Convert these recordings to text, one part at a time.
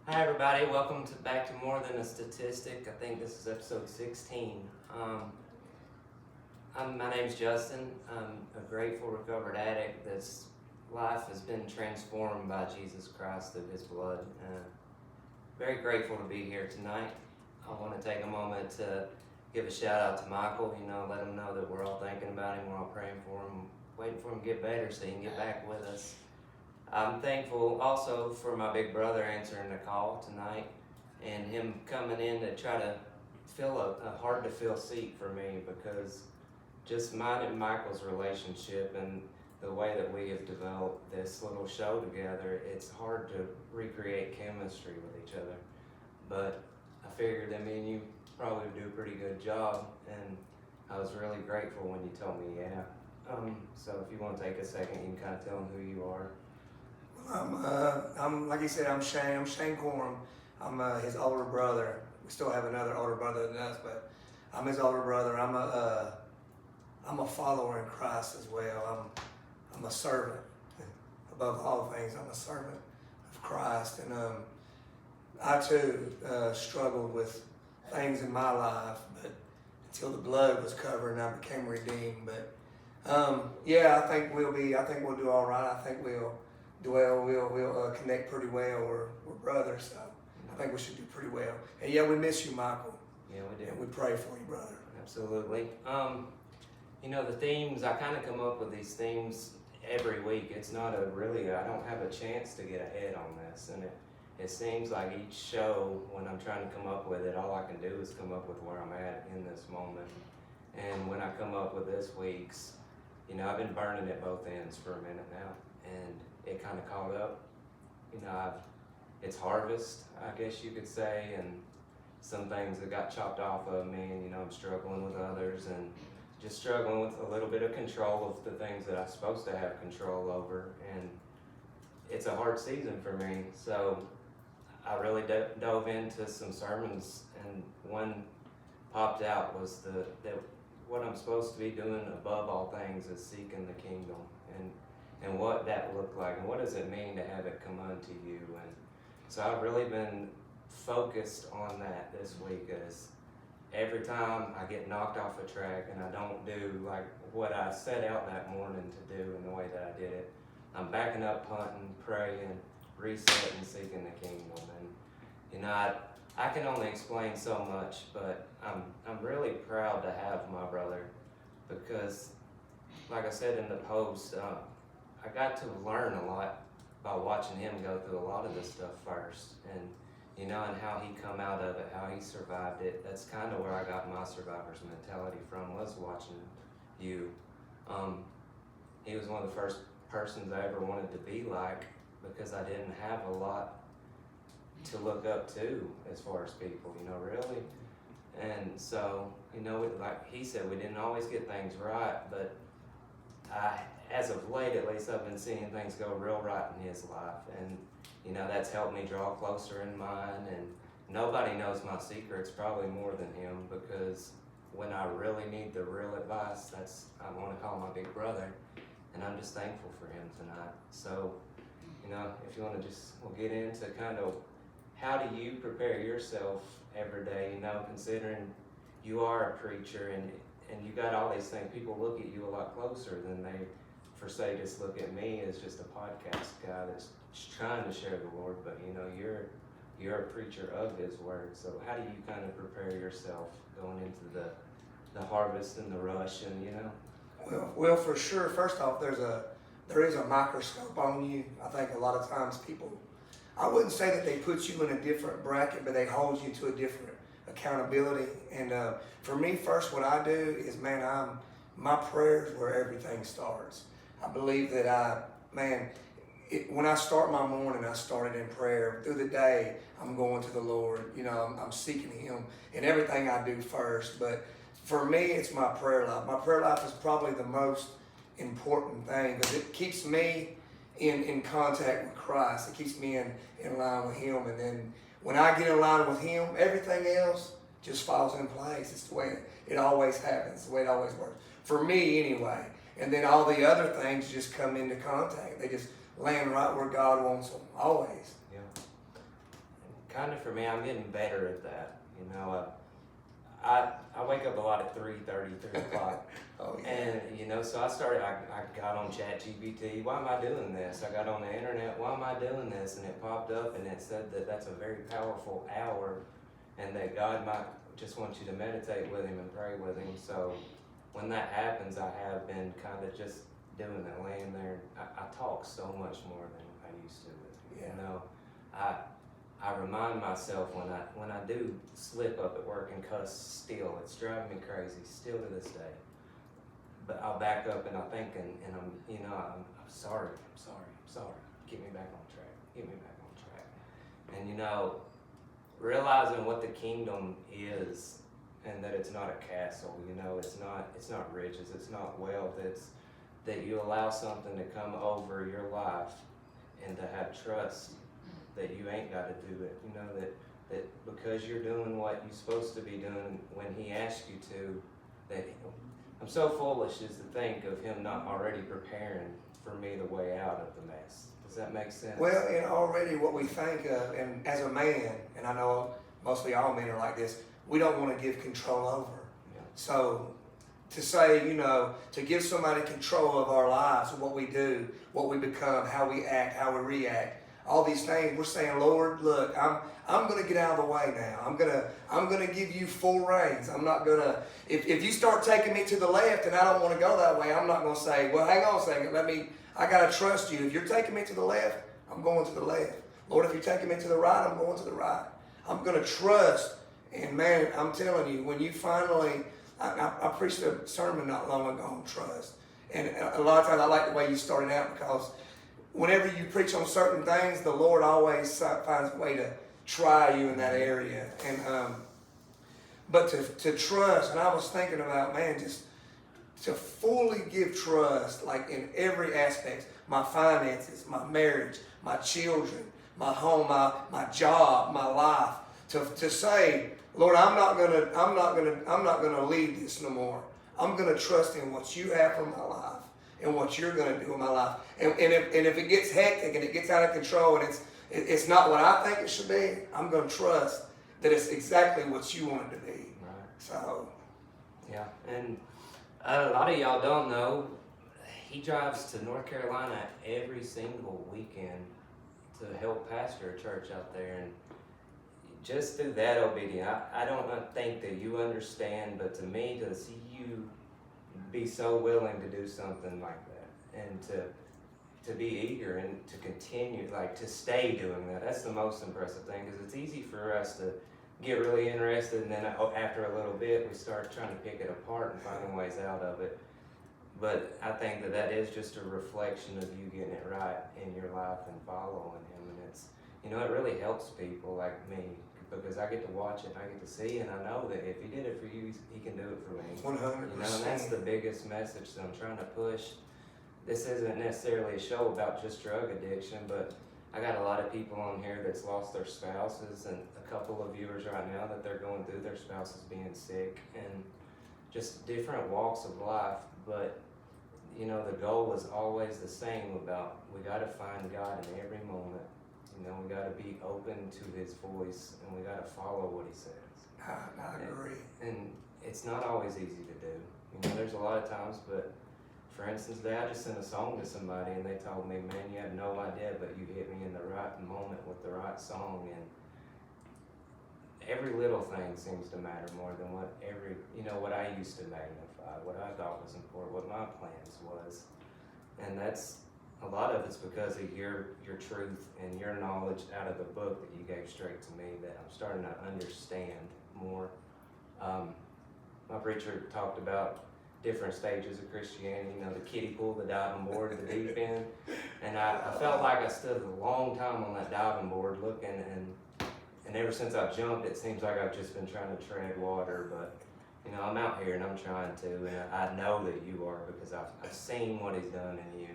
Hi everybody, welcome back to More Than a Statistic. I think this is episode 16. My name's Justin. I'm a grateful recovered addict that's life has been transformed by Jesus Christ through His blood. Very grateful to be here tonight. I want to take a moment to give a shout out to Michael, let him know that we're all thinking about him, we're all praying for him, waiting for him to get better so he can get back with us. I'm thankful also for my big brother answering the call tonight and him coming in to try to fill a hard to fill seat for me, because just mine and Michael's relationship and the way that we have developed this little show together, it's hard to recreate chemistry with each other. But I figured that me and you probably would do a pretty good job, and I was really grateful when you told me yeah. So if you want to take a second, you can kind of tell them who you are. I'm like you said, I'm Shane. I'm Shane Corum. I'm his older brother. We still have another older brother than us, but I'm his older brother. I'm a follower in Christ as well. I'm a servant. Above all things, I'm a servant of Christ, and I too struggled with things in my life, but until the blood was covered and I became redeemed. But I think we'll do all right. I think we'll connect pretty well. We're brothers, so I think we should do pretty well. And yeah, we miss you, Michael. Yeah, we do. And we pray for you, brother. Absolutely. The themes, I kind of come up with these themes every week. It's not I don't have a chance to get ahead on this. And it seems like each show, when I'm trying to come up with it, all I can do is come up with where I'm at in this moment. And when I come up with this week's, I've been burning at both ends for a minute now. And it kind of caught up. It's harvest, I guess you could say, and some things that got chopped off of me, and I'm struggling with others, and just struggling with a little bit of control of the things that I'm supposed to have control over, and it's a hard season for me. So I really dove into some sermons, and one popped out was that what I'm supposed to be doing above all things is seeking the kingdom, and what that looked like, and what does it mean to have it come unto you. And so I've really been focused on that this week, as every time I get knocked off a track and I don't do like what I set out that morning to do in the way that I did it, I'm backing up, punting, praying, resetting, seeking the kingdom. And I can only explain so much, but I'm really proud to have my brother, because like I said in the post, I got to learn a lot by watching him go through a lot of this stuff first, and and how he come out of it, how he survived it. That's kind of where I got my survivor's mentality from, was watching you. He was one of the first persons I ever wanted to be like, because I didn't have a lot to look up to as far as people, really. And so, like he said, we didn't always get things right, but as of late, at least, I've been seeing things go real right in his life, and that's helped me draw closer in mine. And nobody knows my secrets probably more than him, because when I really need the real advice, I want to call my big brother, and I'm just thankful for him tonight. So, if you want to we'll get into kind of how do you prepare yourself every day, considering you are a preacher and you got all these things. People look at you a lot closer than they, just look at me as just a podcast guy that's trying to share the Lord. But you're a preacher of His word. So how do you kind of prepare yourself going into the harvest and the rush, and Well, for sure. First off, there is a microscope on you. I think a lot of times people, I wouldn't say that they put you in a different bracket, but they hold you to a different accountability. And for me, first, what I do is, my prayer is where everything starts. I believe that when I start my morning, I start it in prayer. Through the day, I'm going to the Lord. I'm seeking Him in everything I do first. But for me, it's my prayer life. My prayer life is probably the most important thing, because it keeps me in contact with Christ. It keeps me in line with Him. And then when I get in line with Him, everything else just falls in place. It's the way it always happens, the way it always works. For me, anyway. And then all the other things just come into contact. They just land right where God wants them, always. Yeah. kind of for me, I'm getting better at that. I wake up a lot at 3:30, 3 o'clock. Oh, yeah. And, so I got on ChatGPT. Why am I doing this? I got on the internet. Why am I doing this? And it popped up and it said that that's a very powerful hour and that God might just want you to meditate with him and pray with him. So when that happens, I have been kind of just doing it, laying there. I talk so much more than I used to with him. Yeah. I remind myself when I do slip up at work and cuss still, it's driving me crazy still to this day. But I'll back up and I think and I'm sorry. Get me back on track. And realizing what the kingdom is and that it's not a castle, it's not riches, it's not wealth, it's that you allow something to come over your life and to have trust that you ain't got to do it. That because you're doing what you're supposed to be doing when he asks you to, that I'm so foolish as to think of him not already preparing for me the way out of the mess. Does that make sense? Well, and already what we think of, and as a man, and I know mostly all men are like this, we don't want to give control over. Yeah. So to say, to give somebody control of our lives, what we do, what we become, how we act, how we react, all these things, we're saying, Lord, look, I'm going to get out of the way now. I'm going to give you full reins. I'm not going to, if you start taking me to the left and I don't want to go that way, I'm not going to say, well, hang on a second, I got to trust you. If you're taking me to the left, I'm going to the left. Lord, if you're taking me to the right, I'm going to the right. I'm going to trust. And man, I'm telling you, when you finally, I preached a sermon not long ago on trust. And a lot of times I like the way you started out because whenever you preach on certain things, the Lord always finds a way to try you in that area. And but to trust, and I was thinking about, man, just to fully give trust, like in every aspect, my finances, my marriage, my children, my home, my job, my life, to say, Lord, I'm not gonna leave this no more. I'm gonna trust in what you have for my life and what you're gonna do in my life. And if it gets hectic and it gets out of control and it's not what I think it should be, I'm gonna trust that it's exactly what you want it to be. Right. So yeah, and a lot of y'all don't know, he drives to North Carolina every single weekend to help pastor a church out there, and just through that obedience, I don't think that you understand, but to me, to see you be so willing to do something like that, and to be eager and to continue, like to stay doing that, that's the most impressive thing, because it's easy for us to get really interested, and then after a little bit, we start trying to pick it apart and finding ways out of it. But I think that is just a reflection of you getting it right in your life and following him, and it's, it really helps people like me, because I get to watch it and I get to see, and I know that if he did it for you, he can do it for me. 100%. And that's the biggest message that I'm trying to push. This isn't necessarily a show about just drug addiction, but I got a lot of people on here that's lost their spouses, and a couple of viewers right now that they're going through their spouses being sick, and just different walks of life. But the goal is always the same about we got to find God in every moment. We got to be open to his voice, and we got to follow what he says. I agree. And it's not always easy to do. There's a lot of times, but for instance, today I just sent a song to somebody, and they told me, man, you have no idea, but you hit me in the right moment with the right song. And every little thing seems to matter more than what I used to magnify, what I thought was important, what my plans was. And that's, a lot of it's because of your truth and your knowledge out of the book that you gave straight to me, that I'm starting to understand more. My preacher talked about different stages of Christianity, the kiddie pool, the diving board, the deep end. And I felt like I stood a long time on that diving board looking, and ever since I've jumped, it seems like I've just been trying to tread water. But I'm out here and I'm trying to, and I know that you are, because I've seen what he's done in you.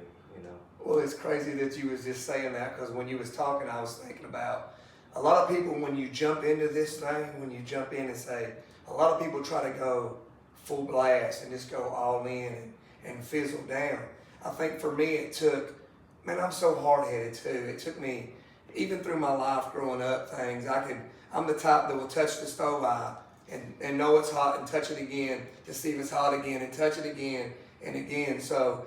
Well, it's crazy that you was just saying that, because when you was talking, I was thinking about a lot of people, when you jump into this thing, when you jump in and say, a lot of people try to go full blast and just go all in and fizzle down. I think for me it took, man, I'm so hard-headed too. It took me even through my life growing up, I'm the type that will touch the stove eye and know it's hot and touch it again to see if it's hot again and touch it again and again. So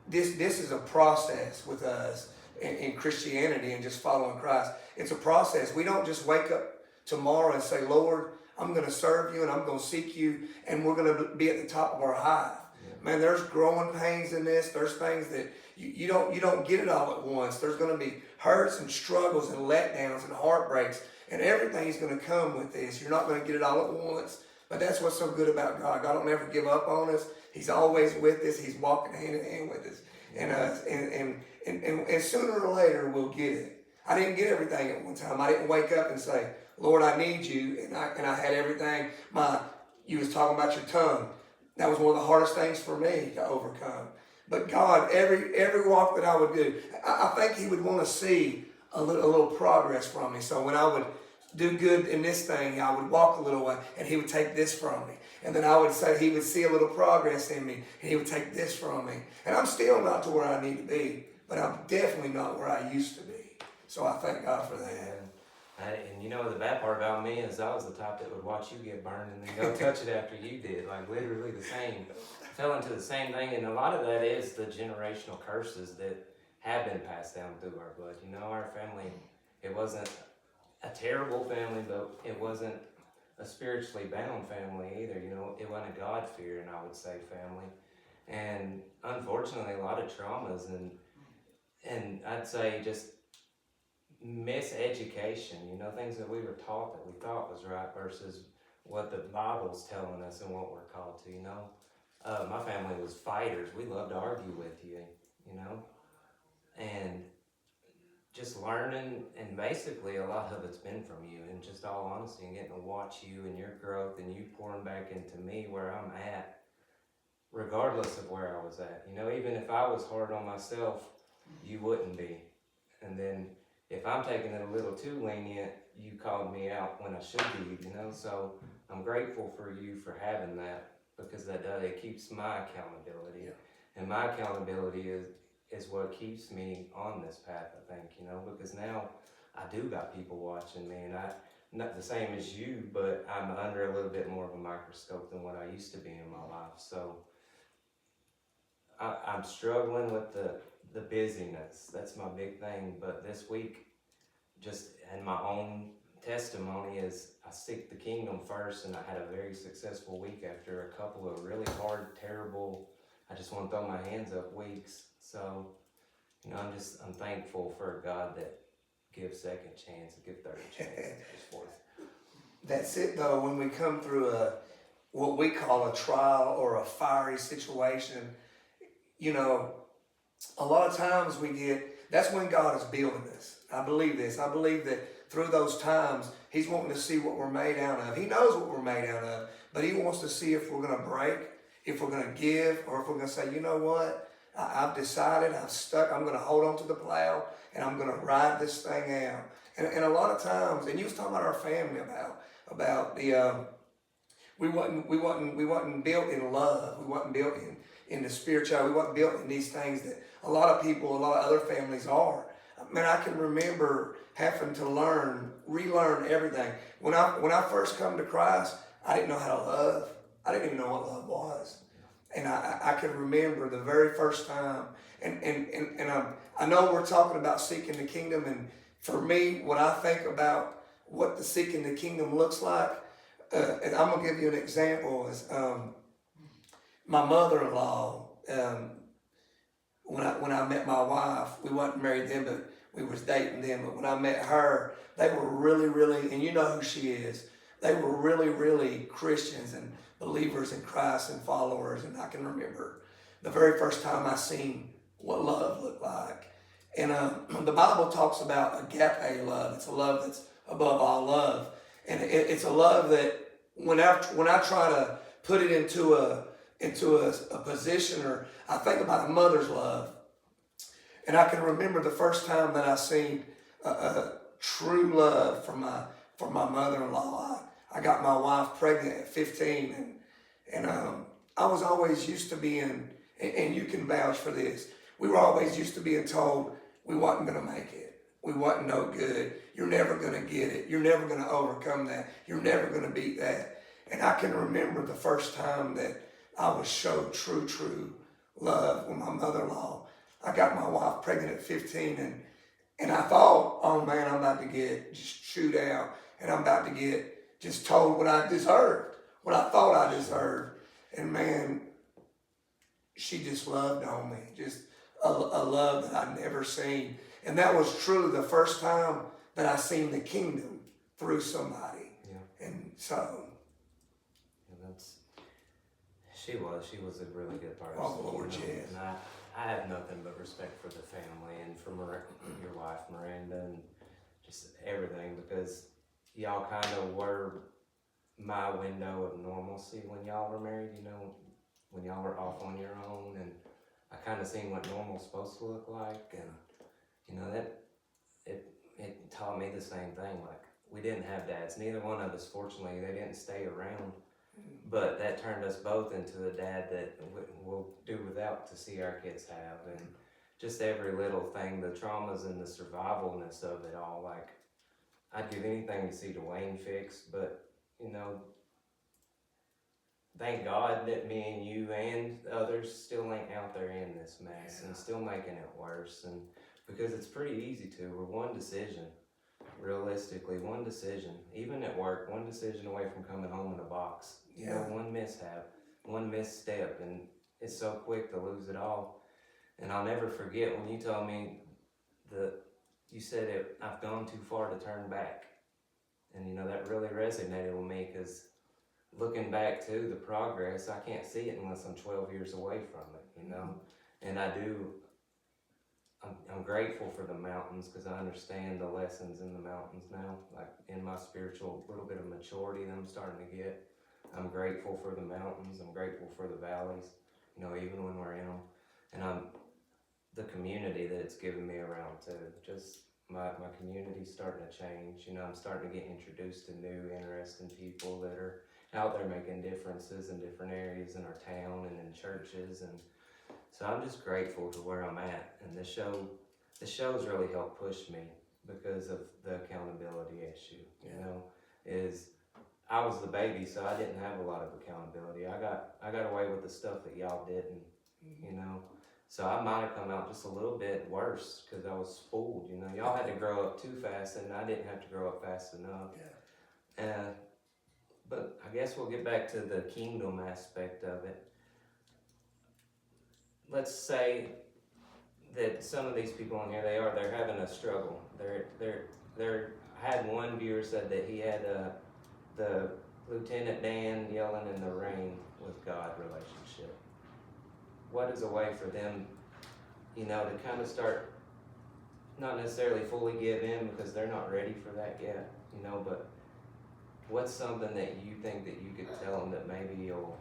this is a process with us in Christianity and just following Christ. It's a process. We don't just wake up tomorrow and say, Lord, I'm going to serve you and I'm going to seek you and we're going to be at the top of our hive. Yeah. Man, there's growing pains in this. There's things that you don't get it all at once. There's going to be hurts and struggles and letdowns and heartbreaks and everything's going to come with this. You're not going to get it all at once. But that's what's so good about God. God don't ever give up on us. He's always with us. He's walking hand in hand with us. And sooner or later we'll get it. I didn't get everything at one time. I didn't wake up and say, Lord, I need you. And I had everything. You was talking about your tongue. That was one of the hardest things for me to overcome. But God, every walk that I would do, I think he would want to see a little progress from me. So when I would do good in this thing, I would walk a little way and he would take this from me. And then I would say he would see a little progress in me and he would take this from me. And I'm still not to where I need to be, but I'm definitely not where I used to be. So I thank God for that. And you know, the bad part about me is I was the type that would watch you get burned and then go touch it after you did. Like literally the same. Fell into the same thing. And a lot of that is the generational curses that have been passed down through our blood. You know, our family, it wasn't a terrible family, but it wasn't a spiritually bound family either. You know, it wasn't a God-fearing, I would say, family. And unfortunately, a lot of traumas and I'd say just miseducation, you know, things that we were taught that we thought was right versus what the Bible's telling us and what we're called to, you know. My family was fighters. We loved to argue with you, you know. And just learning, and basically a lot of it's been from you, and just all honesty, and getting to watch you and your growth and you pouring back into me where I'm at, regardless of where I was at. You know, even if I was hard on myself, you wouldn't be. And then if I'm taking it a little too lenient, you called me out when I should be, you know. So I'm grateful for you for having that, because it keeps my accountability. Yeah. And my accountability is what keeps me on this path, I think, you know, because now I do got people watching me, and not the same as you, but I'm under a little bit more of a microscope than what I used to be in my life. So I'm struggling with the busyness. That's my big thing. But this week, just in my own testimony, is I seek the kingdom first, and I had a very successful week after a couple of really hard, terrible, I just want to throw my hands up weeks. So, you know, I'm thankful for a God that gives second chance, give third chance, fourth. That's it though, when we come through what we call a trial or a fiery situation, you know, a lot of times that's when God is building us. I believe this. I believe that through those times, he's wanting to see what we're made out of. He knows what we're made out of, but he wants to see if we're going to break, if we're going to give, or if we're going to say, you know what? I've decided, I'm stuck, I'm going to hold on to the plow, and I'm going to ride this thing out. And a lot of times, and you was talking about our family about the, we wasn't built in love. We wasn't built in the spirituality. We wasn't built in these things that a lot of people, a lot of other families are. Man, I can remember having to relearn everything. When I first come to Christ, I didn't know how to love. I didn't even know what love was. And I can remember the very first time, and I know we're talking about seeking the kingdom, and for me, when I think about what the seeking the kingdom looks like, and I'm gonna give you an example. Is my mother-in-law, when I met my wife, we wasn't married then, but we was dating then. But when I met her, they were really, really, and you know who she is. They were really, really Christians and believers in Christ and followers. And I can remember the very first time I seen what love looked like. And the Bible talks about agape love. It's a love that's above all love. And it's a love that when I try to put it into a position, or I think about a mother's love. And I can remember the first time that I seen a true love from my mother-in-law. I got my wife pregnant at 15, and I was always used to being, and you can vouch for this, we were always used to being told we wasn't going to make it. We wasn't no good. You're never gonna get it. You're never gonna overcome that. You're never gonna beat that. And I can remember the first time that I was showed true love with my mother-in-law. I got my wife pregnant at 15, and I thought, oh man, I'm about to get just chewed out, and I'm about to get just told what I deserved, what I thought I deserved. And man, she just loved on me, just a love that I'd never seen. And that was truly the first time that I seen the kingdom through somebody. Yeah. And so. Yeah, she was a really good person. Oh, Lord, you know? yes. And I have nothing but respect for the family and for your wife, Miranda, and just everything, because y'all kind of were my window of normalcy when y'all were married, you know, when y'all were off on your own, and I kind of seen what normal's supposed to look like, and you know, that it taught me the same thing. Like, we didn't have dads, neither one of us, fortunately, they didn't stay around, but that turned us both into a dad that we'll do without to see our kids have, and just every little thing, the traumas and the survivalness of it all. Like, I'd give anything to see Dwayne fixed, but you know, thank God that me and you and others still ain't out there in this mess and still making it worse. And because it's pretty easy to, we're one decision, realistically, one decision, even at work, one decision away from coming home in a box. You know, one mishap, one misstep, and it's so quick to lose it all. And I'll never forget when you told me you said I've gone too far to turn back. And you know, that really resonated with me, because looking back to the progress, I can't see it unless I'm 12 years away from it, you know? And I'm grateful for the mountains, because I understand the lessons in the mountains now, like in my spiritual little bit of maturity that I'm starting to get. I'm grateful for the mountains, I'm grateful for the valleys, you know, even when we're in them. And the community that it's given me around too. Just my community's starting to change. You know, I'm starting to get introduced to new, interesting people that are out there making differences in different areas in our town and in churches. And so I'm just grateful to where I'm at. And the show's really helped push me because of the accountability issue, you know, is I was the baby, so I didn't have a lot of accountability. I got away with the stuff that y'all didn't, you know. So I might have come out just a little bit worse because I was spoiled, you know. Y'all had to grow up too fast, and I didn't have to grow up fast enough. Yeah. But I guess we'll get back to the kingdom aspect of it. Let's say that some of these people in here, they're having a struggle. I had one viewer said that he had the Lieutenant Dan yelling in the rain with God relationship. What is a way for them, you know, to kind of start, not necessarily fully give in because they're not ready for that yet, you know, but what's something that you think that you could tell them that maybe you'll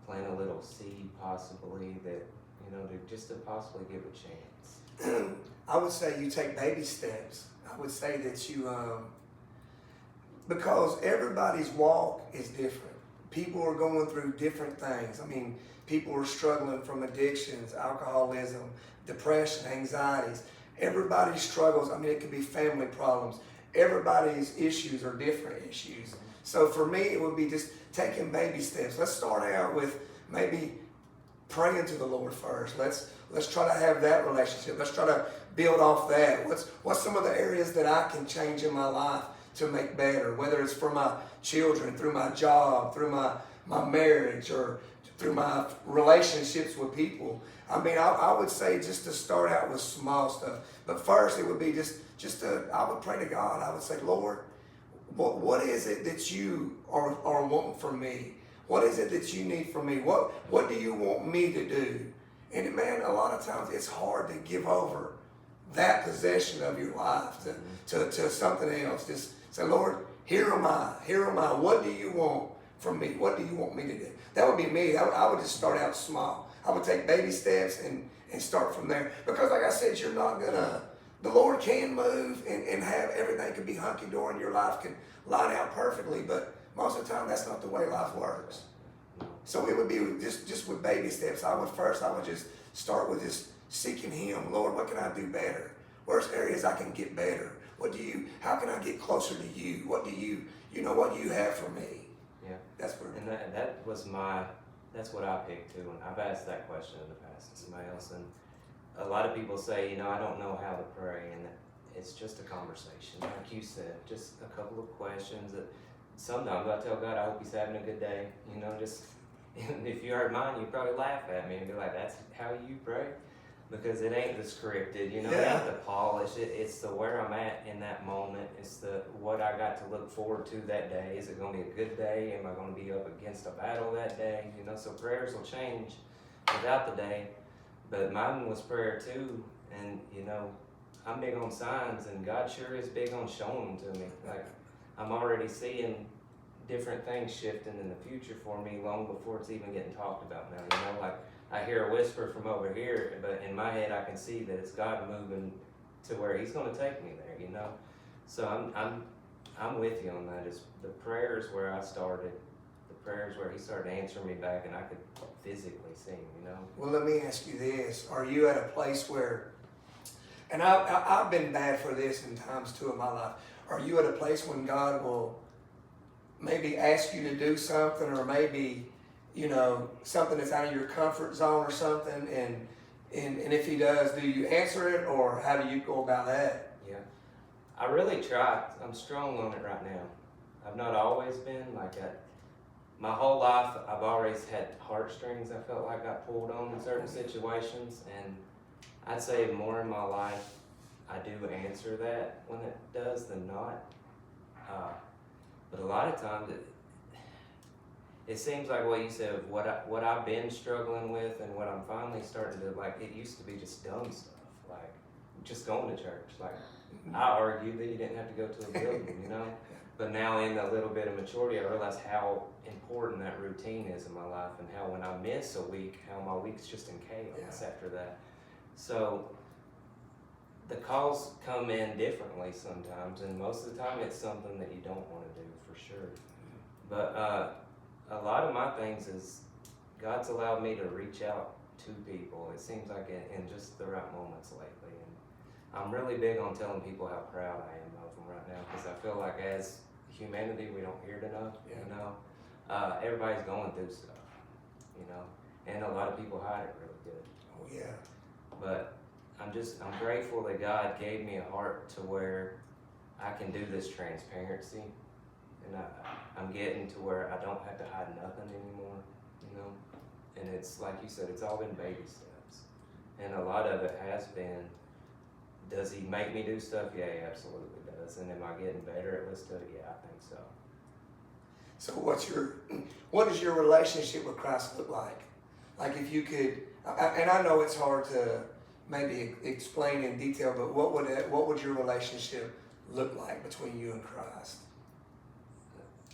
plant a little seed possibly that, you know, to possibly give a chance? I would say you take baby steps. I would say that you, because everybody's walk is different. People are going through different things. I mean, people are struggling from addictions, alcoholism, depression, anxieties. Everybody struggles. I mean, it could be family problems. Everybody's issues are different issues. So for me, it would be just taking baby steps. Let's start out with maybe praying to the Lord first. Let's try to have that relationship. Let's try to build off that. What's some of the areas that I can change in my life to make better, whether it's for my children, through my job, through my marriage, or through my relationships with people. I mean, I would say just to start out with small stuff. But first, it would be I would pray to God. I would say, Lord, what is it that you are wanting from me? What is it that you need from me? What do you want me to do? And man, a lot of times it's hard to give over that possession of your life to something else. Just say, Lord, here am I. Here am I. What do you want from me? What do you want me to do? That would be me. I would just start out small. I would take baby steps and start from there. Because like I said, you're not the Lord can move and have everything can be hunky-dory in your life, can line out perfectly, but most of the time that's not the way life works. So it would be just with baby steps. I would just start with just seeking Him. Lord, what can I do better? Where's areas I can get better? How can I get closer to you? What do you have for me? Yeah. That's where. And that's what I picked too. And I've asked that question in the past to somebody else. And a lot of people say, I don't know how to pray. And it's just a conversation. Like you said, just a couple of questions that sometimes I tell God, I hope he's having a good day. Just, if you heard mine, you'd probably laugh at me and be like, that's how you pray? Because it ain't the scripted, it ain't the polish. It's the where I'm at in that moment. It's the what I got to look forward to that day. Is it going to be a good day? Am I going to be up against a battle that day? So prayers will change without the day. But mine was prayer too. And, I'm big on signs, and God sure is big on showing them to me. Like, I'm already seeing different things shifting in the future for me long before it's even getting talked about now. Like, I hear a whisper from over here, but in my head I can see that it's God moving to where he's going to take me there, So I'm with you on that. It's the prayers where I started, the prayers where he started answering me back, and I could physically see him, Well, let me ask you this. Are you at a place where, and I've been bad for this in times too in my life, are you at a place when God will maybe ask you to do something, or maybe something that's out of your comfort zone or something, and if he does, do you answer it, or how do you go about that? Yeah, I really try. I'm strong on it right now. I've not always been like that. My whole life, I've always had heartstrings I felt like I pulled on in certain situations, and I'd say more in my life, I do answer that when it does than not. But a lot of times, it seems like what you said, what I've been struggling with, and what I'm finally starting to, like, it used to be just dumb stuff, like just going to church. Like, I argued that you didn't have to go to a building, But now in a little bit of maturity, I realize how important that routine is in my life, and how when I miss a week, how my week's just in chaos after that. So the calls come in differently sometimes, and most of the time it's something that you don't want to do, for sure. But a lot of my things is God's allowed me to reach out to people. It seems like in just the right moments lately, and I'm really big on telling people how proud I am of them right now, because I feel like as humanity we don't hear it enough. Everybody's going through stuff, and a lot of people hide it really good. Oh yeah. But I'm grateful that God gave me a heart to where I can do this transparency, and I'm getting to where I don't have to hide nothing anymore, And it's like you said, it's all been baby steps, and a lot of it has been. Does he make me do stuff? Yeah, he absolutely does. And am I getting better at listening to it? Yeah, I think so. So what does your relationship with Christ look like? Like, if you could, and I know it's hard to maybe explain in detail, but what would your relationship look like between you and Christ?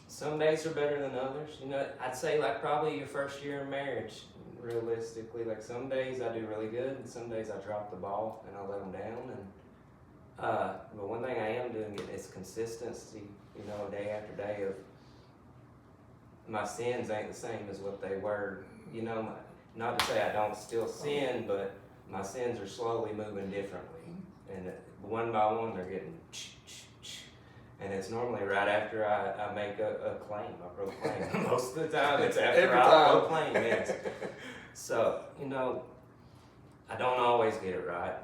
Some days are better than others. I'd say like probably your first year in marriage, realistically. Like, some days I do really good, and some days I drop the ball and I let them down. And but one thing I am doing is consistency. Day after day of my sins ain't the same as what they were. Not to say I don't still sin, but my sins are slowly moving differently, and one by one they're getting. And it's normally right after I make a claim, I proclaim. Most of the time it's after I proclaim, yes. So, I don't always get it right.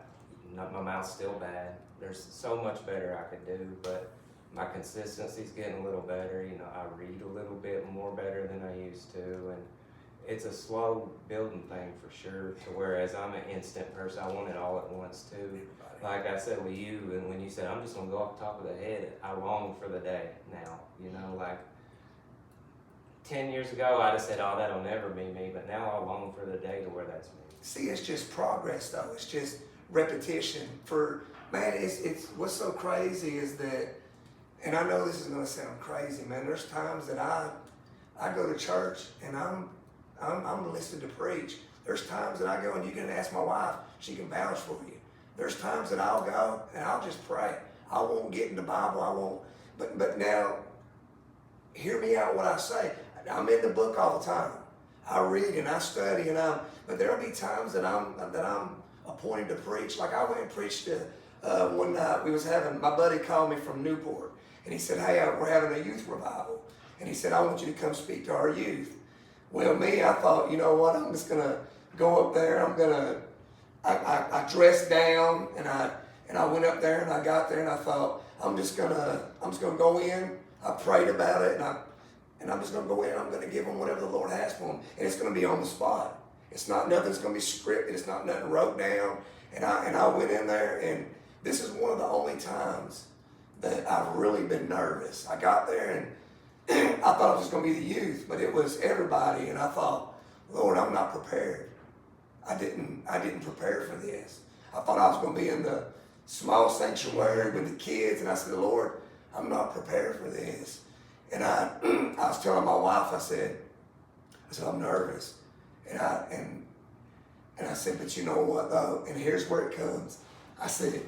My mouth's still bad. There's so much better I could do, but my consistency's getting a little better. I read a little bit more better than I used to, and it's a slow building thing for sure, to whereas I'm an instant person, I want it all at once too. Like I said with you, and when you said, I'm just going to go off the top of the head, I long for the day now. Like 10 years ago, I'd have said, oh, that'll never be me, but now I long for the day to where that's me. See, it's just progress though. It's just repetition. It's what's so crazy is that, and I know this is going to sound crazy, man, there's times that I go to church and I'm listening to preach. There's times that I go, and you can ask my wife, she can vouch for you. There's times that I'll go and I'll just pray. I won't get in the Bible. But now, hear me out what I say. I'm in the book all the time. I read and I study, but there'll be times that I'm appointed to preach. Like, I went and preached one night my buddy called me from Newport, and he said, hey, we're having a youth revival. And he said, I want you to come speak to our youth. Well, I thought, you know what, I'm just going to go up there. I dressed down, and I went up there, and I got there, and I thought, I'm just gonna go in. I prayed about it, and I'm just gonna go in. I'm gonna give them whatever the Lord has for them, and it's gonna be on the spot. It's not nothing's gonna be scripted. It's not nothing wrote down. And I went in there, and this is one of the only times that I've really been nervous. I got there, and I thought it was gonna be the youth, but it was everybody, and I thought, Lord, I'm not prepared. I didn't prepare for this. I thought I was gonna be in the small sanctuary with the kids, and I said, Lord, I'm not prepared for this. And I was telling my wife, I said, I'm nervous. And I said, but you know what though? And here's where it comes. I said,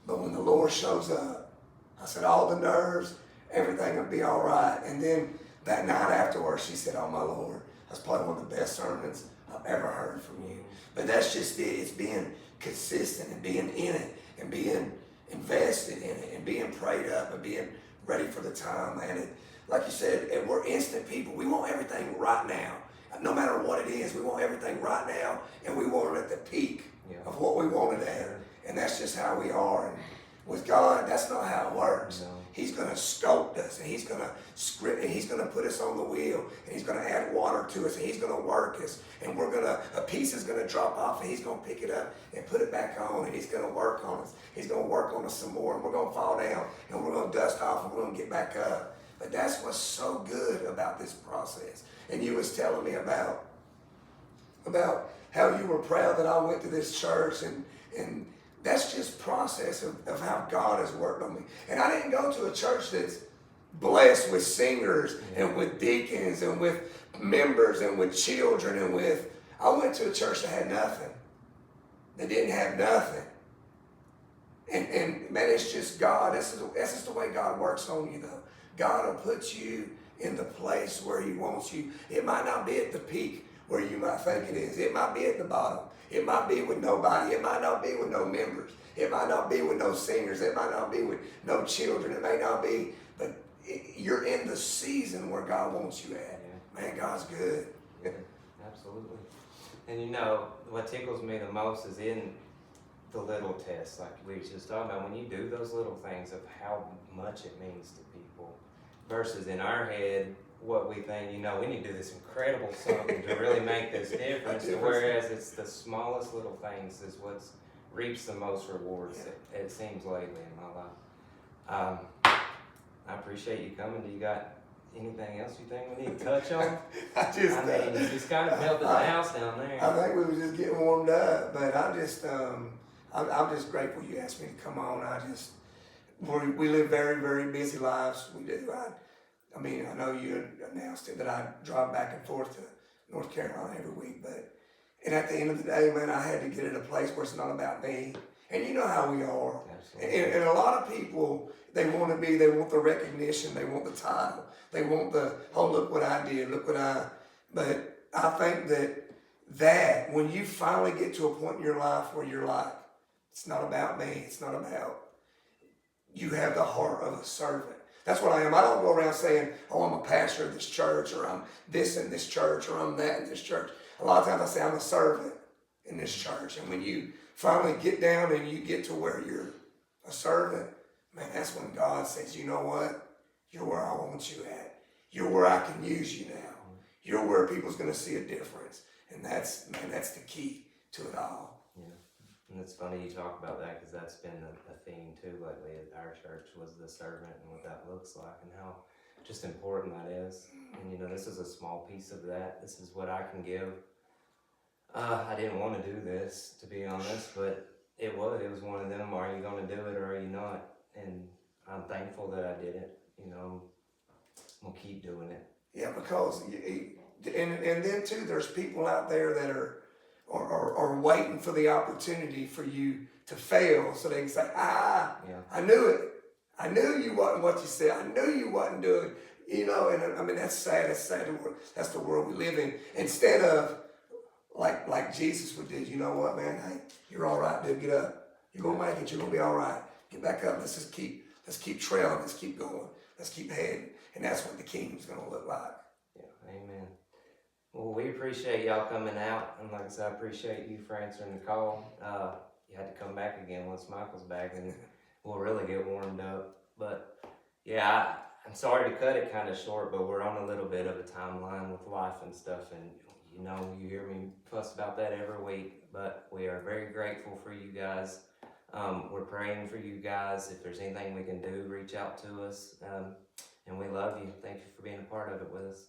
but when the Lord shows up, I said, all the nerves, everything will be all right. And then that night afterwards, she said, oh my Lord, that's probably one of the best sermons I've ever heard from you. But that's just it. It's being consistent and being in it and being invested in it and being prayed up and being ready for the time, man. Like you said, we're instant people. We want everything right now. No matter what it is, we want everything right now, and we want it at the peak of what we want it at. And that's just how we are. And with God, that's not how it works. No. He's going to sculpt us, and He's going to script, and He's going to put us on the wheel, and He's going to add water to us, and He's going to work us, and a piece is going to drop off, and He's going to pick it up and put it back on, and He's going to work on us. He's going to work on us some more, and we're going to fall down, and we're going to dust off, and we're going to get back up. But that's what's so good about this process. And you was telling me about how you were proud that I went to this church, and that's just process of how God has worked on me. And I didn't go to a church that's blessed with singers and with deacons and with members and with children I went to a church that had nothing. That didn't have nothing. And man, it's just God. That's just the way God works on you, though. God will put you in the place where He wants you. It might not be at the peak where you might think it is. It might be at the bottom. It might be with nobody. It might not be with no members. It might not be with no singers. It might not be with no children. It may not be, but you're in the season where God wants you at. Yeah. Man, God's good. Yeah, absolutely. And you know, what tickles me the most is in the little tests, like we were just talking about, when you do those little things of how much it means to people, versus in our head, what we think, you know, we need to do this incredible something to really make this difference, whereas it's the smallest little things is what's reaps the most rewards, it seems lately in my life. I appreciate you coming. Do you got anything else you think we need to touch on? I mean, you just kind of melted the house down there. I think we were just getting warmed up, but I'm just grateful you asked me to come on. We live very, very busy lives. We do. I mean, I know you announced it that I drive back and forth to North Carolina every week, and at the end of the day, man, I had to get in a place where it's not about me. And you know how we are. And a lot of people, they want the recognition, they want the title, they want look what I did, but I think that when you finally get to a point in your life where you're like, it's not about me, it's not about, you have the heart of a servant. That's what I am. I don't go around saying, oh, I'm a pastor of this church, or I'm this in this church, or I'm that in this church. A lot of times I say I'm a servant in this church. And when you finally get down and you get to where you're a servant, man, that's when God says, you know what? You're where I want you at. You're where I can use you now. You're where people's going to see a difference. And that's the key to it all. And it's funny you talk about that, because that's been a theme too lately at our church, was the servant and what that looks like and how just important that is. And you know, this is a small piece of that. This is what I can give. I didn't want to do this, to be honest, but it was one of them. Are you going to do it or are you not? And I'm thankful that I did it. You know, I'm gonna keep doing it. Yeah, because and then too, there's people out there that are waiting for the opportunity for you to fail so they can say, I knew it. I knew you wasn't what you said. I knew you wasn't doing, you know, and I mean, that's sad. That's the world we live in. Instead of like Jesus would do, you know what, man, hey, you're all right, dude, get up. You're gonna make it. You're gonna be all right. Get back up. Let's keep trailing. Let's keep going. Let's keep heading. And that's what the kingdom's gonna look like. Yeah, amen. Well, we appreciate y'all coming out, and like I said, I appreciate you for answering the call. You had to come back again once Michael's back, and we'll really get warmed up. But yeah, I'm sorry to cut it kind of short, but we're on a little bit of a timeline with life and stuff, and you hear me fuss about that every week, but we are very grateful for you guys. We're praying for you guys. If there's anything we can do, reach out to us, and we love you. Thank you for being a part of it with us.